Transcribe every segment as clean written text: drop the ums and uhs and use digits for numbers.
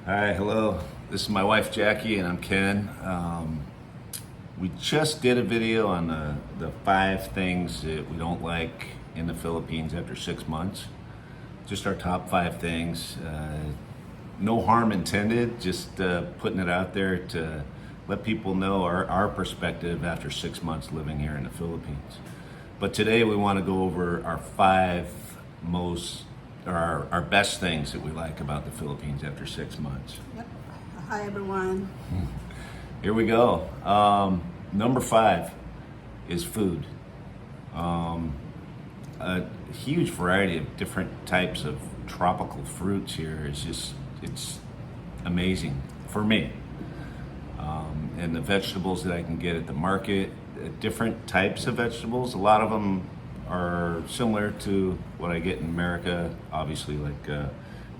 Hi, hello. This is my wife Jackie, and I'm Ken. We just did a video on the 5 things that we don't like in the Philippines after 6 months. Just our top 5 things. No harm intended, just putting it out there to let people know our perspective after 6 months living here in the Philippines. But today we want to go over our 5 best things that we like about the Philippines after 6 months. Yep. Hi, everyone. Here we go. Number 5 is food. A huge variety of different types of tropical fruits here is it's amazing for me. And the vegetables that I can get at the market, different types of vegetables. A lot of them are similar to what I get in America, obviously, like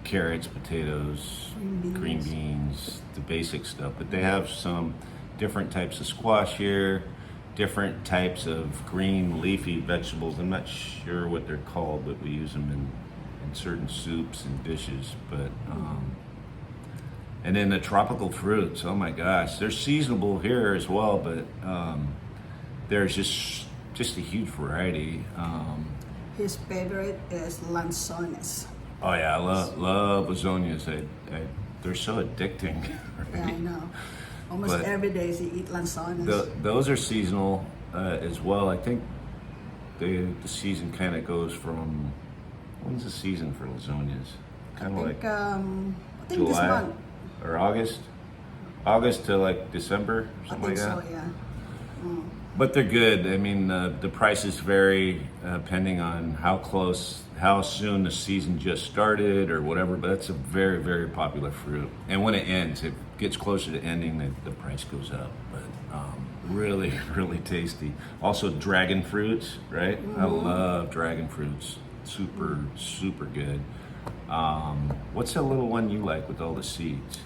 carrots, potatoes, green beans, the basic stuff. But they have some different types of squash here, different types of green leafy vegetables. I'm not sure what they're called, but we use them in certain soups and dishes. But and then the tropical fruits, oh my gosh, they're seasonable here as well, but there's just a huge variety. His favorite is lanzones. Oh yeah, I love lasagnas. They're so addicting. Right? Yeah, I know. Almost But every day he eat lanzones. those are seasonal as well. I think the season kind of goes from, when's the season for lasagnas? Kind of like I think this July month. or August to like December, I something think like that. so, yeah. Mm. But they're good. I mean, the prices vary depending on how soon the season just started or whatever. But that's a very, very popular fruit. And when it ends, it gets closer to ending, the price goes up. But really, really tasty. Also, dragon fruits, right? I love dragon fruits. Super, super good. What's that little one you like with all the seeds?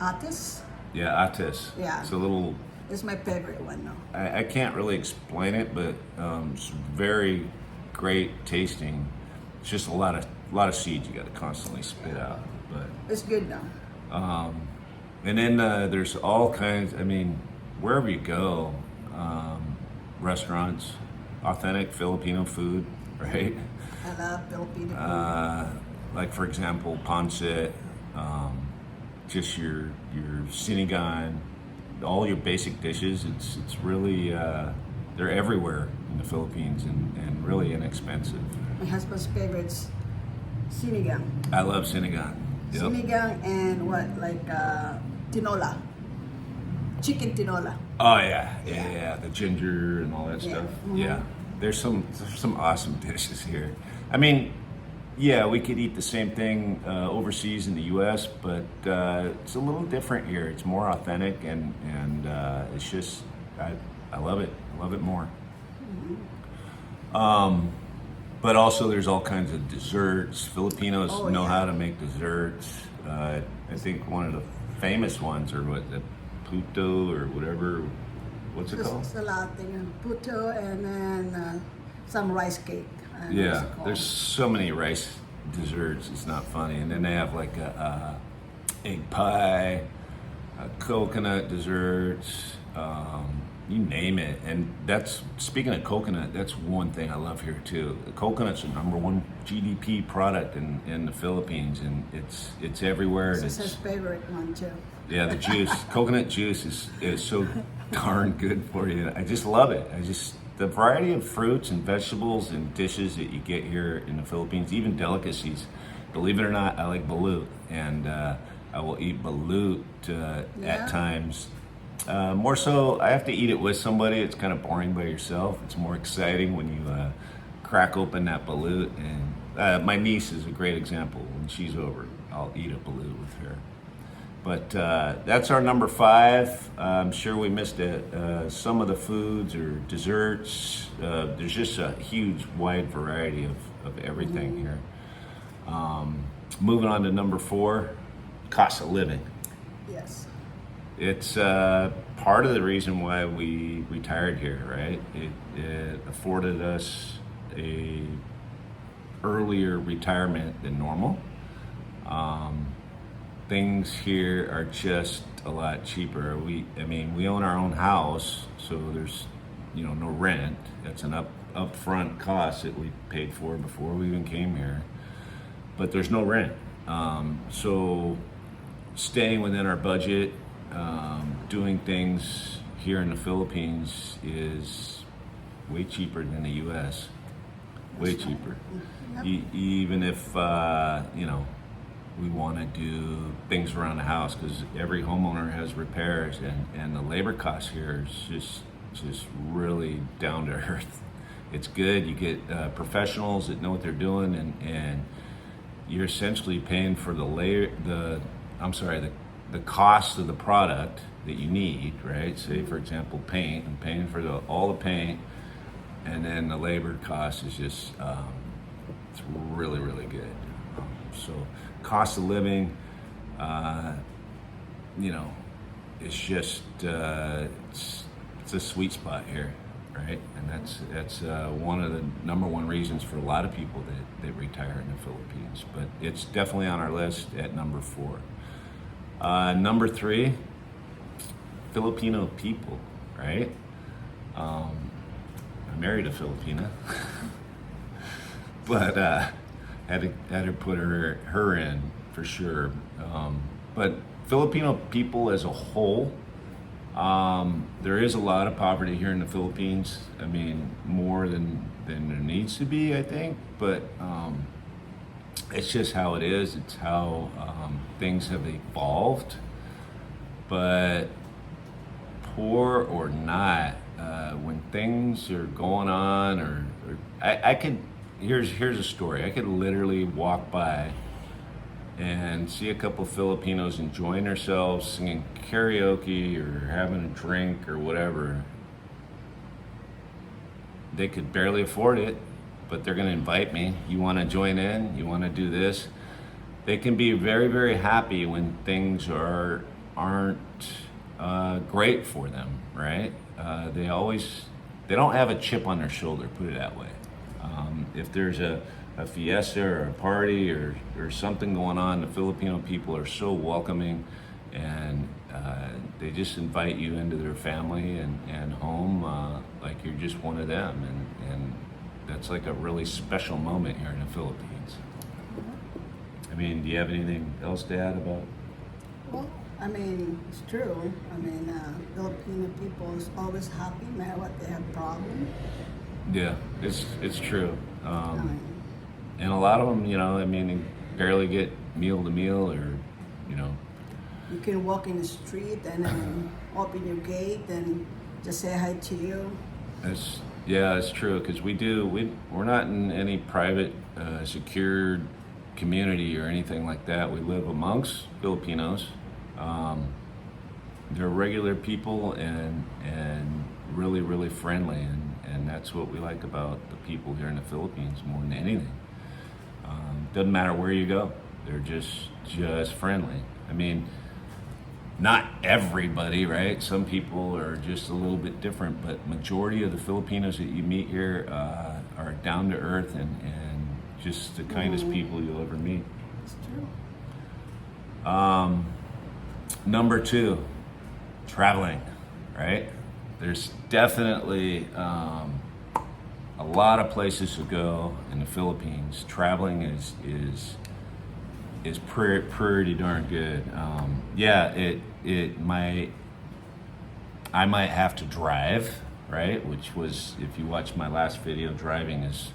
Atis. Yeah, atis. Yeah. It's a little. It's my favorite one now. I can't really explain it, but it's very great tasting. It's just a lot of seeds you got to constantly spit out. But It's good now. and then there's all kinds. I mean, wherever you go, restaurants, authentic Filipino food, right? I love Filipino food. Like for example, pancit, just your sinigang, all your basic dishes. It's really they're everywhere in the Philippines and really inexpensive. My husband's favorites, sinigang. I love sinigang. Yep. Sinigang and what, like tinola. Chicken tinola. Oh yeah. The ginger and all that Yeah. stuff. Mhm. Yeah, there's some awesome dishes here. I mean, yeah, we could eat the same thing overseas in the U.S., but it's a little different here. It's more authentic, and it's just I love it. I love it more. But also, there's all kinds of desserts. Filipinos Oh, know yeah. how to make desserts. I think one of the famous ones are what, the puto or whatever. What's it called? It's a lot of things. Puto and then some rice cake. What's Yeah, it called? there's so many rice desserts. It's not funny. And then they have like a egg pie, coconut desserts, you name it. And that's, speaking of coconut, that's one thing I love here too. The coconut's the #1 GDP product in the Philippines, and it's everywhere. And This is his it's, favorite one too. yeah, the juice, coconut juice is so darn good for you. I just love it. The variety of fruits and vegetables and dishes that you get here in the Philippines, even delicacies. Believe it or not, I like balut, and I will eat balut Yeah. at times. More so, I have to eat it with somebody. It's kind of boring by yourself. It's more exciting when you crack open that balut. And my niece is a great example. When she's over, I'll eat a balut with her. But that's our number 5. I'm sure we missed some of the foods or desserts. There's just a huge, wide variety of everything here. Moving on to number 4, cost of living. Yes. It's part of the reason why we retired here, right? It afforded us a earlier retirement than normal. Things here are just a lot cheaper. We own our own house, so there's, no rent. That's an upfront cost that we paid for before we even came here. But there's no rent. So staying within our budget, doing things here in the Philippines is way cheaper than the U.S. Way cheaper. Even if we want to do things around the house, because every homeowner has repairs, and the labor cost here is just really down to earth. It's good. You get professionals that know what they're doing, and you're essentially paying for the cost of the product that you need, right? Say for example paint, I'm paying for all the paint, and then the labor cost is just it's really, really good. So cost of living, it's just it's a sweet spot here, right? And that's one of the number one reasons for a lot of people that retire in the Philippines. But it's definitely on our list at number 4. Number 3, Filipino people, right? I married a Filipina, but had to put her in for sure. But Filipino people as a whole, there is a lot of poverty here in the Philippines. I mean, more than there needs to be, I think. But it's just how it is. It's how things have evolved. But poor or not, when things are going on, or I could. Here's a story. I could literally walk by and see a couple Filipinos enjoying themselves, singing karaoke or having a drink or whatever. They could barely afford it, but they're going to invite me. You want to join in? You want to do this? They can be very, very happy when things aren't great for them, right? They don't have a chip on their shoulder, put it that way. If there's a fiesta or a party or something going on, the Filipino people are so welcoming, and they just invite you into their family and home like you're just one of them, and that's like a really special moment here in the Philippines. I mean, do you have anything else to add about? Well, I mean, it's true. I mean, Filipino people is always happy no matter what they have problems. Yeah, it's true. And a lot of them, they barely get meal to meal, or. You can walk in the street and then open your gate and just say hi to you. It's true, because we're not in any private secured community or anything like that. We live amongst Filipinos. They're regular people and really, really friendly, and that's what we like about the people here in the Philippines more than anything. Doesn't matter where you go, they're just friendly. I mean, not everybody, right? Some people are just a little bit different, but majority of the Filipinos that you meet here are down to earth and just the kindest people you'll ever meet. It's true. Number 2, traveling, right? There's definitely a lot of places to go in the Philippines. Traveling is pretty darn good. I might have to drive, right? Which was, if you watch my last video, driving it's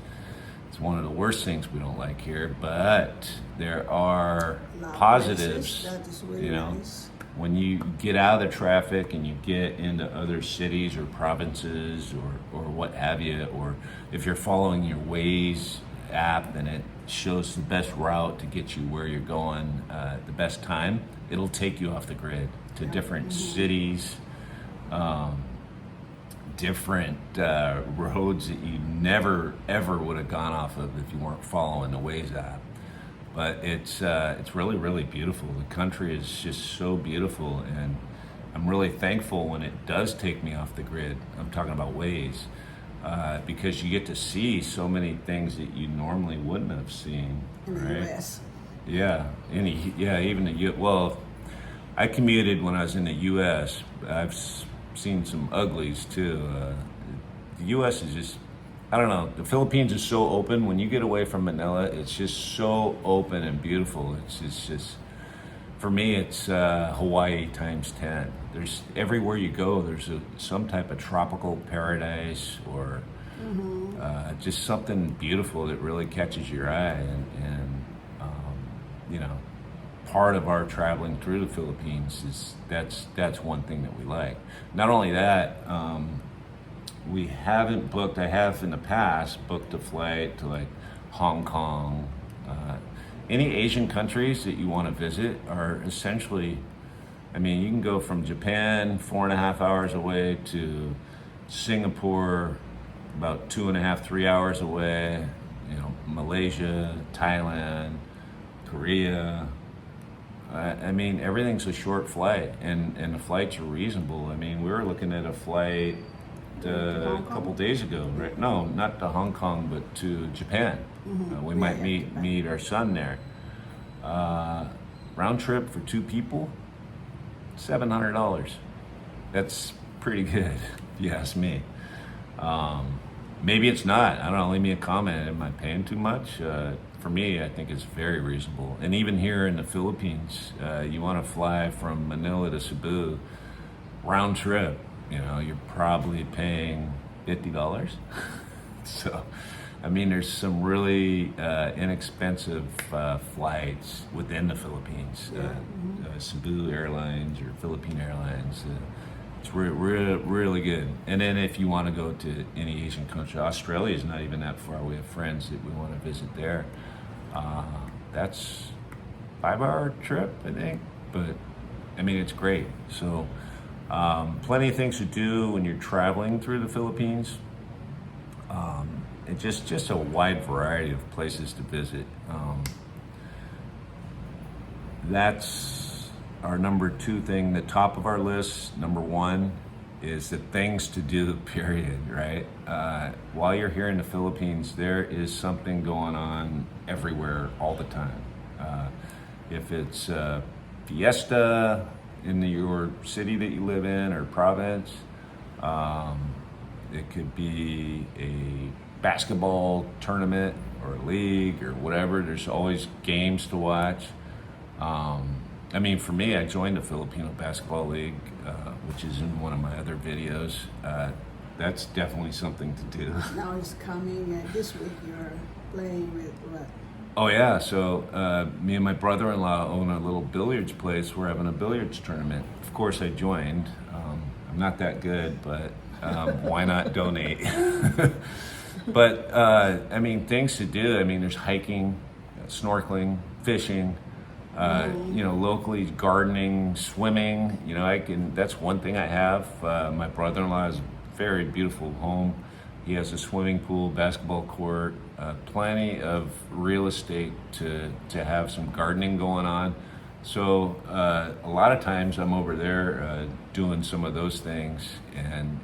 one of the worst things we don't like here. But there are positives, that is really nice. When you get out of the traffic and you get into other cities or provinces or what have you, or if you're following your Waze app and it shows the best route to get you where you're going, the best time, it'll take you off the grid to different cities, different roads that you never ever would have gone off of if you weren't following the Waze app. But it's really, really beautiful. The country is just so beautiful, and I'm really thankful when it does take me off the grid. I'm talking about Waze, because you get to see so many things that you normally wouldn't have seen. In the right? US. Yeah, even the well, I commuted when I was in the U.S. Seen some uglies too. The U.S. is just, I don't know. The Philippines is so open. When you get away from Manila, it's just so open and beautiful. It's just, for me, it's Hawaii times 10. There's everywhere you go. There's some type of tropical paradise or just something beautiful that really catches your eye, and you know, part of our traveling through the Philippines is that's one thing that we like. Not only that, we haven't booked. I have in the past booked a flight to like Hong Kong. Any Asian countries that you want to visit are essentially, I mean, you can go from Japan 4.5 hours away to Singapore about 2.5, 3 hours away. You know, Malaysia, Thailand, Korea. I mean, everything's a short flight, and the flights are reasonable. I mean, we were looking at a flight a couple days ago, right? No, not to Hong Kong, but to Japan. We might meet our son there. Round trip for 2 people, $700. That's pretty good, if you ask me. Maybe it's not. I don't know. Leave me a comment. Am I paying too much? For me, I think it's very reasonable. And even here in the Philippines, you want to fly from Manila to Cebu, round trip. You know, you're probably paying $50. So, I mean, there's some really inexpensive flights within the Philippines. Cebu Airlines or Philippine Airlines. It's really good. And then if you want to go to any Asian country, Australia is not even that far. We have friends that we want to visit there. That's 5-hour trip, I think. But, I mean, it's great. So, plenty of things to do when you're traveling through the Philippines. And just a wide variety of places to visit. That's our number 2 thing. The top of our list, number 1, is the things to do, period, right? While you're here in the Philippines, there is something going on everywhere all the time. If it's fiesta in your city that you live in or province, it could be a basketball tournament or league or whatever. There's always games to watch. I mean, for me, I joined the Filipino Basketball League, which is in one of my other videos. That's definitely something to do. Now it's coming. This week you're playing with what? Oh yeah, so me and my brother-in-law own a little billiards place. We're having a billiards tournament. Of course, I joined. I'm not that good, but why not donate? But I mean, things to do. I mean, there's hiking, snorkeling, fishing. You know, locally gardening, swimming. You know, that's one thing I have. My brother-in-law has a very beautiful home. He has a swimming pool, basketball court, plenty of real estate to have some gardening going on. So a lot of times I'm over there doing some of those things, and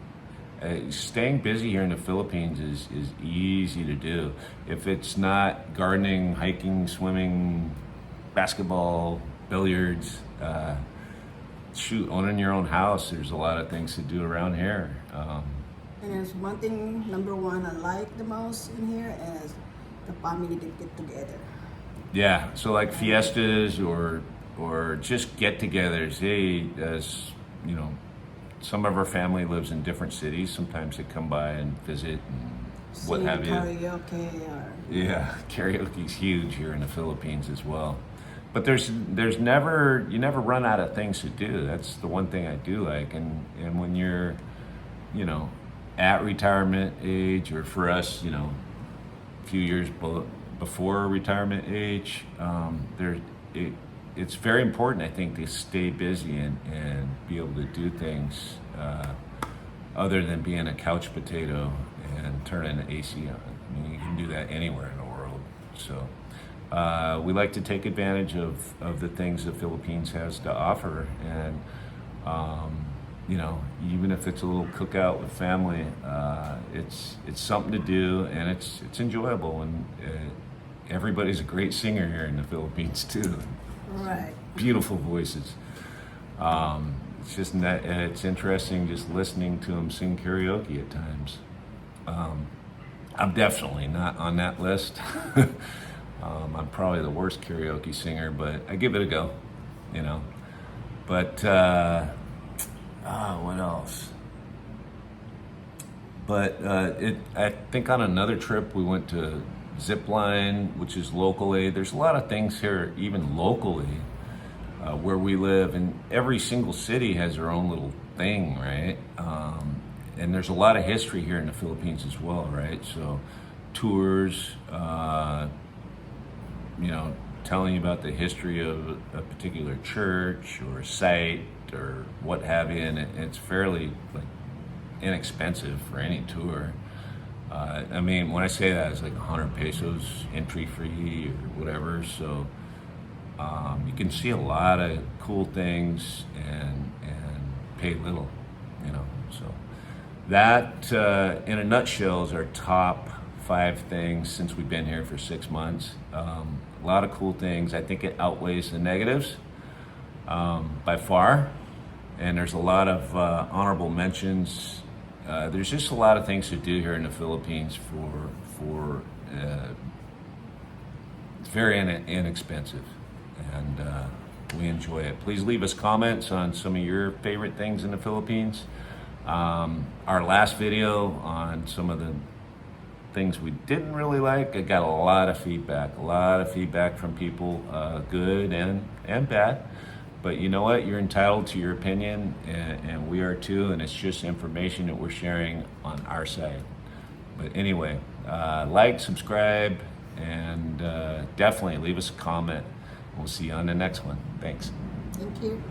staying busy here in the Philippines is easy to do. If it's not gardening, hiking, swimming, basketball, billiards, owning your own house, there's a lot of things to do around here. And there's one thing, number 1, I like the most in here is the family to get together. Yeah, so like fiestas or just get-togethers. Hey, as you know, some of our family lives in different cities. Sometimes they come by and visit and what have you. Karaoke or yeah, karaoke's huge here in the Philippines as well. But you never run out of things to do. That's the one thing I do like. And when you're, you know, at retirement age, or for us, you know, a few years before retirement age, it's very important, I think, to stay busy and be able to do things other than being a couch potato and turning the AC on. I mean, you can do that anywhere in the world. So we like to take advantage of the things the Philippines has to offer, and you know, even if it's a little cookout with family, it's something to do, and it's enjoyable, and everybody's a great singer here in the Philippines too. Right. Beautiful voices. It's just it's interesting just listening to them sing karaoke at times. I'm definitely not on that list. I'm probably the worst karaoke singer, but I give it a go, you know. But what else? But I think on another trip we went to Zipline, which is locally. There's a lot of things here, even locally, where we live, and every single city has their own little thing, right? And there's a lot of history here in the Philippines as well, right? So tours, telling you about the history of a particular church or a site or what have you, and it's fairly like inexpensive for any tour. I mean, when I say that, it's like 100 pesos entry free or whatever. So you can see a lot of cool things and pay little, you know. So that, in a nutshell, is our top 5 things since we've been here for 6 months. A lot of cool things. I think it outweighs the negatives by far. And there's a lot of honorable mentions. There's just a lot of things to do here in the Philippines for it's very inexpensive, and we enjoy it. Please leave us comments on some of your favorite things in the Philippines. Our last video on some of the things we didn't really like, I got a lot of feedback from people, good and bad. But you know what? You're entitled to your opinion, and we are too, and it's just information that we're sharing on our side. But anyway, like, subscribe, and definitely leave us a comment. We'll see you on the next one. Thanks. Thank you.